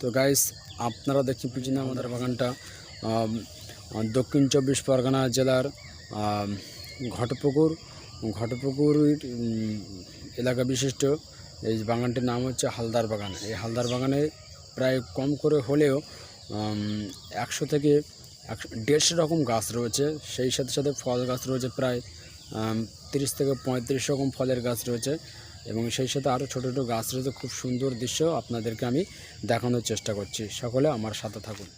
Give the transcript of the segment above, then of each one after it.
তো গাইস আপনারা দেখছেন পিছনে আমাদের বাগানটা দক্ষিণ ২৪ পরগনা জেলার ঘটপুকুর এলাকা বিশিষ্ট এই বাগানটির নাম হচ্ছে হালদার বাগান। এই হালদার বাগানে প্রায় কম করে হলেও ১০০ থেকে ১৫০ রকম গাছ রয়েছে। সেই সাথে সাথে ফল গাছ রয়েছে প্রায় ৩০ থেকে ৩৫ রকম ফলের গাছ রয়েছে এবং সেই সাথে আরও ছোটো ছোটো গাছ রয়েছে। খুব সুন্দর দৃশ্য আপনাদেরকে আমি দেখানোর চেষ্টা করছি। সকলে আমার সাথে থাকুন।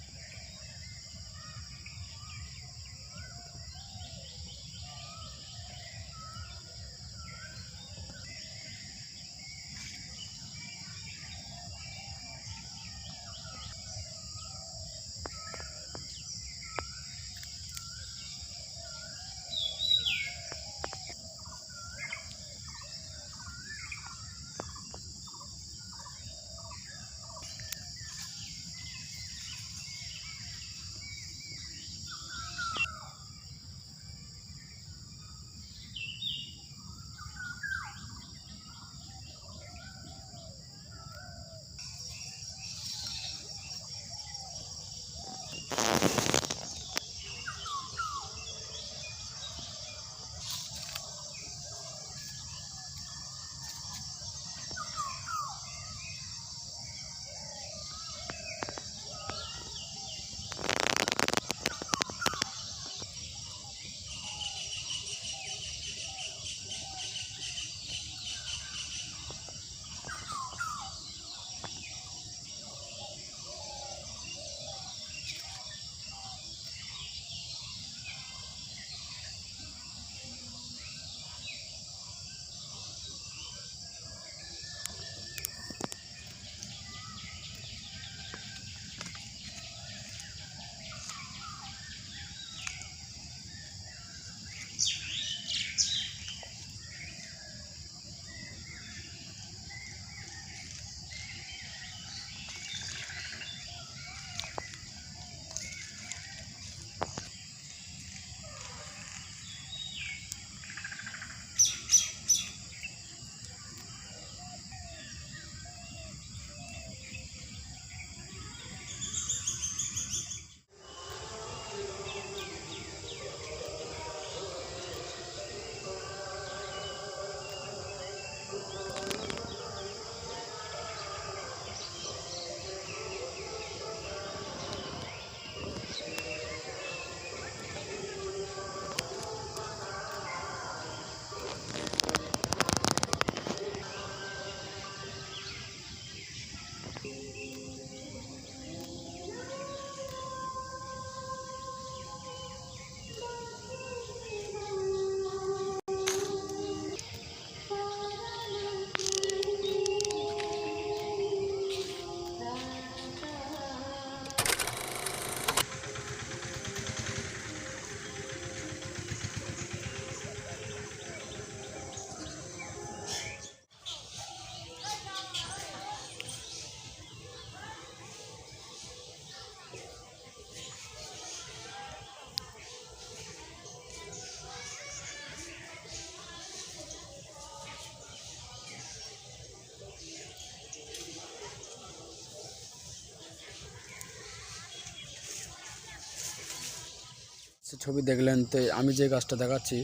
ছবি দেখলেন, তো আমি যে গাছটা দেখাচ্ছি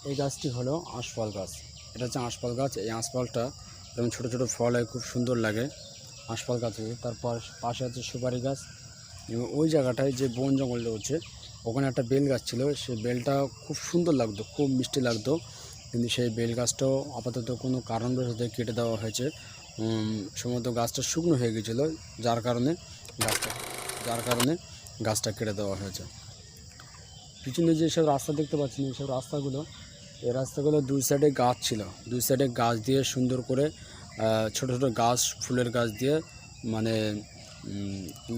এই গাছটি হলো আঁশফল গাছ। এটা হচ্ছে আঁশফল গাছ। এই আঁশফলটা এরকম ছোটো ছোটো ফল হয়, খুব সুন্দর লাগে আঁশফল গাছে। তারপর পাশে আছে সুপারি গাছ এবং ওই জায়গাটায় যে বন জঙ্গল রয়েছে ওখানে একটা বেল গাছ ছিল। সেই বেলটা খুব সুন্দর লাগতো, খুব মিষ্টি লাগতো, কিন্তু সেই বেল গাছটাও আপাতত কোনো কারণবশত কেটে দেওয়া হয়েছে। সম্ভবত গাছটা শুকনো হয়ে গেছিলো, যার কারণে গাছটা কেটে দেওয়া হয়েছে। পিছনে যেসব রাস্তা দেখতে পাচ্ছেন এইসব রাস্তাগুলো, এই রাস্তাগুলো দুই সাইডে গাছ ছিল। দুই সাইডে গাছ দিয়ে সুন্দর করে ছোট ছোট গাছ, ফুলের গাছ দিয়ে মানে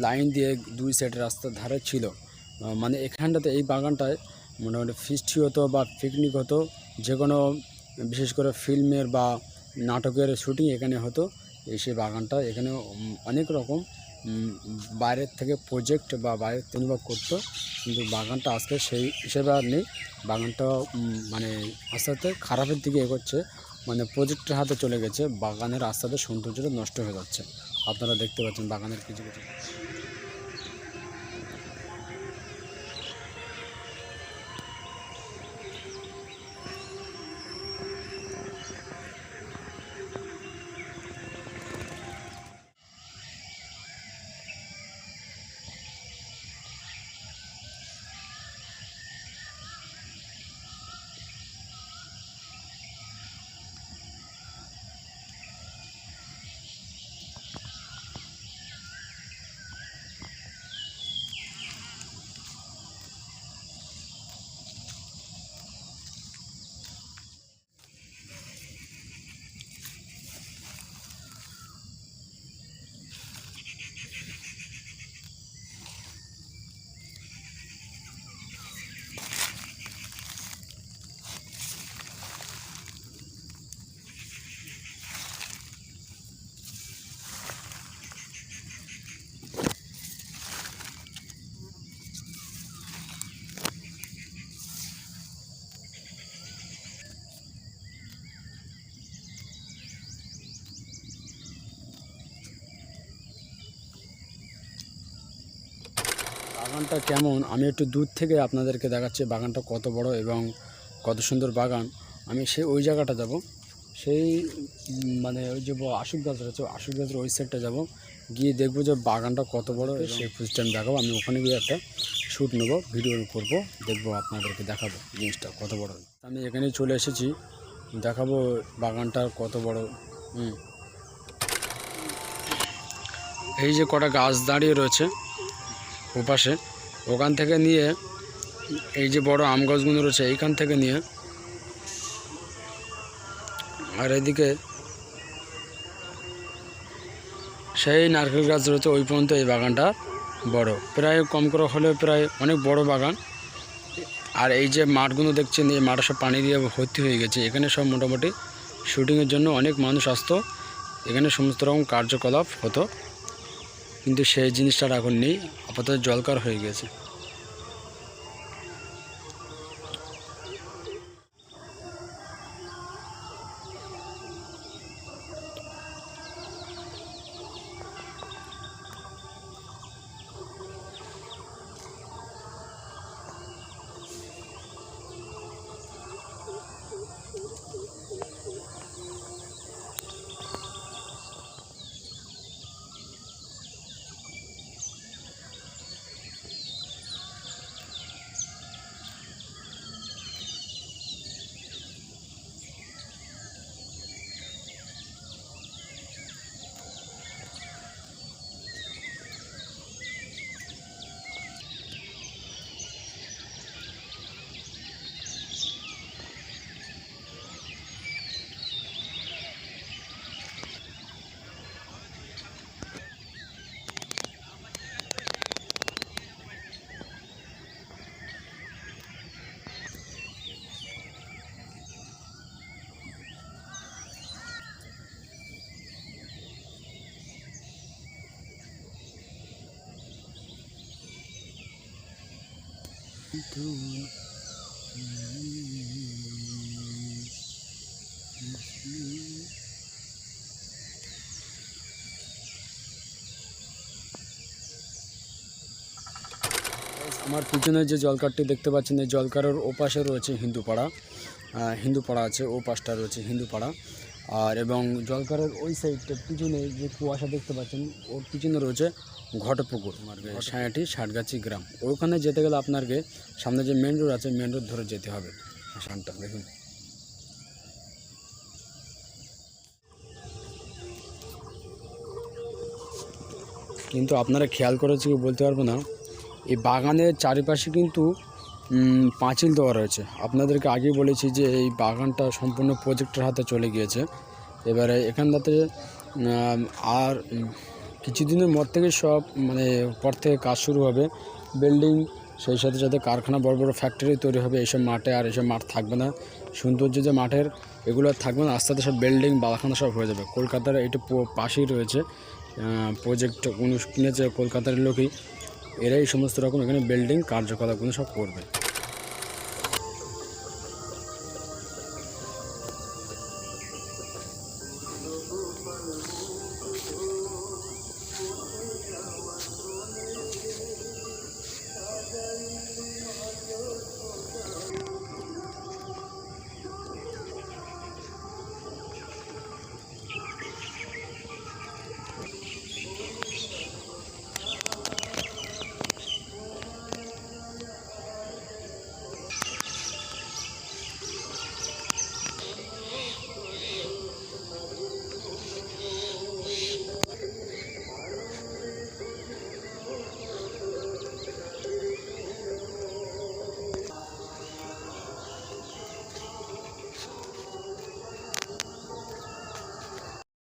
লাইন দিয়ে দুই সাইডে রাস্তার ধারে ছিল। মানে এখানটাতে এই বাগানটায় মোটামুটি ফিস্টি হতো বা পিকনিক হতো, যে কোনো বিশেষ করে ফিল্মের বা নাটকের শুটিং এখানে হতো। সেই বাগানটা এখানে অনেক রকম বাইরের থেকে প্রজেক্ট বা বাইরের অনুভব করতো, কিন্তু বাগানটা আজকে সেই হিসেবে আর নেই। বাগানটা মানে আস্তে আস্তে খারাপের দিকে এগোচ্ছে। মানে প্রজেক্টের হাতে চলে গেছে, বাগানের রাস্তাতে সৌন্দর্যটা নষ্ট হয়ে যাচ্ছে। আপনারা দেখতে পাচ্ছেন বাগানের কিছু কিছু বাগানটা কেমন আমি একটু দূর থেকে আপনাদেরকে দেখাচ্ছি বাগানটা কত বড় এবং কত সুন্দর বাগান। আমি ওই জায়গাটা যাব, সেই মানে ওই যে আশুক গাছ রয়েছে, আশুক গাছের ওই সাইডটা যাব, গিয়ে দেখবো যে বাগানটা কত বড়, সেই ফুটেজটা আমি দেখাবো। আমি ওখানে গিয়ে একটা শ্যুট নেবো, ভিডিও করবো, দেখবো, আপনাদেরকে দেখাবো জিনিসটা কত বড়। আমি এখানেই চলে এসেছি, দেখাবো বাগানটা কত বড়। এই যে কটা গাছ দাঁড়িয়ে রয়েছে ওপাশে, ওখান থেকে নিয়ে এই যে বড় আম গাছগুলো রয়েছে এইখান থেকে নিয়ে, আর এদিকে সেই নারকেল গাছ রয়েছে ওই পর্যন্ত এই বাগানটা বড়, প্রায় কম করে হলে প্রায় অনেক বড় বাগান। আর এই যে মাঠগুলো দেখছেন, এই মাঠে সব পানি দিয়ে ভর্তি হয়ে গেছে। এখানে সব মোটামুটি শুটিংয়ের জন্য অনেক মানুষ আসতো, এখানে সমস্ত রকম কার্যকলাপ হতো, কিন্তু সেই জিনিসটা এখন নেই, আপাতত জলকার হয়ে গেছে। আমার পিছনে যে জলকারটি দেখতে পাচ্ছেন, এই জলকারের ওপাশে রয়েছে হিন্দুপাড়া, হিন্দুপাড়া আছে, ও পাশটা রয়েছে হিন্দুপাড়া। আর এবং জলকারের ওই সাইডটা পিছনে যে কুয়াশা দেখতে পাচ্ছেন, ওর পিছনে রয়েছে ঘটপুকুর, সাঁয়াটি ষাটগাছি গ্রাম। ওখানে যেতে গেলে আপনাকে সামনে যে মেন রোড আছে, মেন রোড ধরে যেতে হবে। শানটা দেখুন, কিন্তু আপনারা খেয়াল করেছে কি বলতে পারবো না, এই বাগানের চারিপাশে কিন্তু পাঁচিল দেওয়া রয়েছে। আপনাদেরকে আগেই বলেছি যে এই বাগানটা সম্পূর্ণ প্রজেক্টের হাতে চলে গিয়েছে। এবারে এখানটাতে আর কিছুদিনের মধ্যে থেকে সব মানে পর থেকে কাজ শুরু হবে, বিল্ডিং, সেই সাথে সাথে কারখানা, বড় বড় ফ্যাক্টরি তৈরি হবে এইসব মাঠে। আর এইসব মাঠ থাকবে না, সৌন্দর্য যে মাঠের এগুলো থাকবে না, আস্তে আস্তে সব বিল্ডিং বাগাখানা সব হয়ে যাবে। কলকাতার এইটা পাশেই রয়েছে প্রজেক্ট কিনেছে কলকাতার লোকই, এরাই সমস্ত রকম এখানে বিল্ডিং কার্যকলাপগুলো সব করবে।